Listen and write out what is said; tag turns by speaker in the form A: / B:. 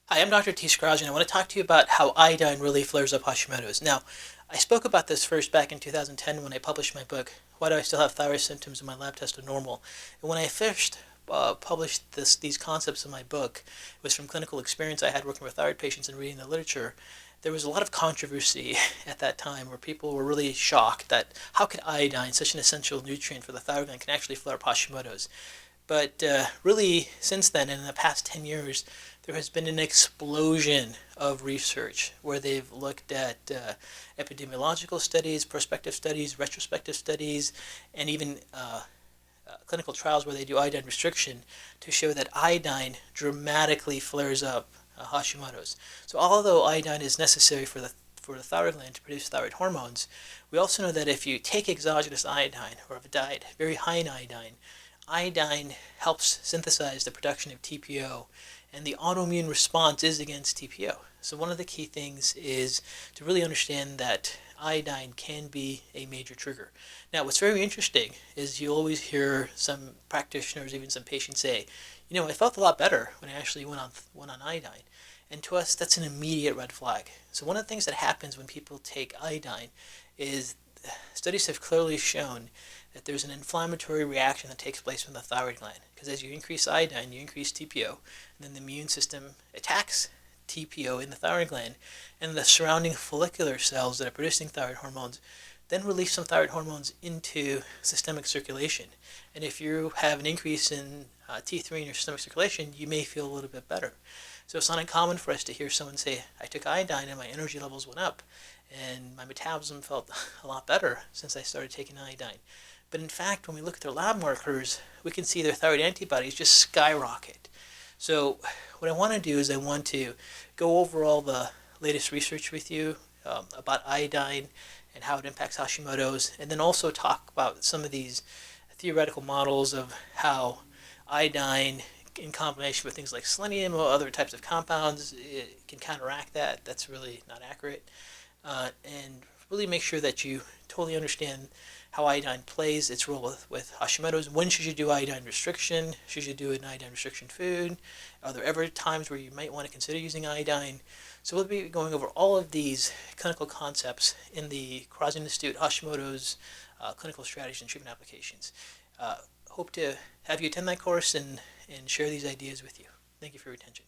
A: Hi, I'm Dr. Kharrazian. I want to talk to you about how iodine really flares up Hashimoto's. Now, I spoke about this first back in 2010 when I published my book, Why Do I Still Have Thyroid Symptoms and My Lab Tests Are Normal? And when I first published these concepts in my book, it was from clinical experience I had working with thyroid patients and reading the literature. There was a lot of controversy at that time where people were really shocked that how could iodine, such an essential nutrient for the thyroid gland, can actually flare up Hashimoto's. But really, since then, and in the past 10 years, there has been an explosion of research where they've looked at epidemiological studies, prospective studies, retrospective studies, and even clinical trials where they do iodine restriction to show that iodine dramatically flares up Hashimoto's. So although iodine is necessary for the thyroid gland to produce thyroid hormones, we also know that if you take exogenous iodine or have a diet very high in iodine, iodine helps synthesize the production of TPO, and the autoimmune response is against TPO. So one of the key things is to really understand that iodine can be a major trigger. Now, what's very interesting is you always hear some practitioners, even some patients say, I felt a lot better when I actually went on iodine. And to us, that's an immediate red flag. So one of the things that happens when people take iodine is studies have clearly shown that there's an inflammatory reaction that takes place from the thyroid gland. Because as you increase iodine, you increase TPO, and then the immune system attacks TPO in the thyroid gland, and the surrounding follicular cells that are producing thyroid hormones then release some thyroid hormones into systemic circulation. And if you have an increase in T3 in your systemic circulation, you may feel a little bit better. So it's not uncommon for us to hear someone say, I took iodine and my energy levels went up, and my metabolism felt a lot better since I started taking iodine. But in fact, when we look at their lab markers, we can see their thyroid antibodies just skyrocket. So what I want to do is I want to go over all the latest research with you about iodine and how it impacts Hashimoto's, and then also talk about some of these theoretical models of how iodine in combination with things like selenium or other types of compounds, it can counteract that. That's really not accurate. And really make sure that you totally understand how iodine plays its role with Hashimoto's. When should you do iodine restriction? Should you do an iodine restriction food? Are there ever times where you might want to consider using iodine? So we'll be going over all of these clinical concepts in the Kharrazian Institute Hashimoto's clinical strategies and treatment applications. Hope to have you attend that course and share these ideas with you. Thank you for your attention.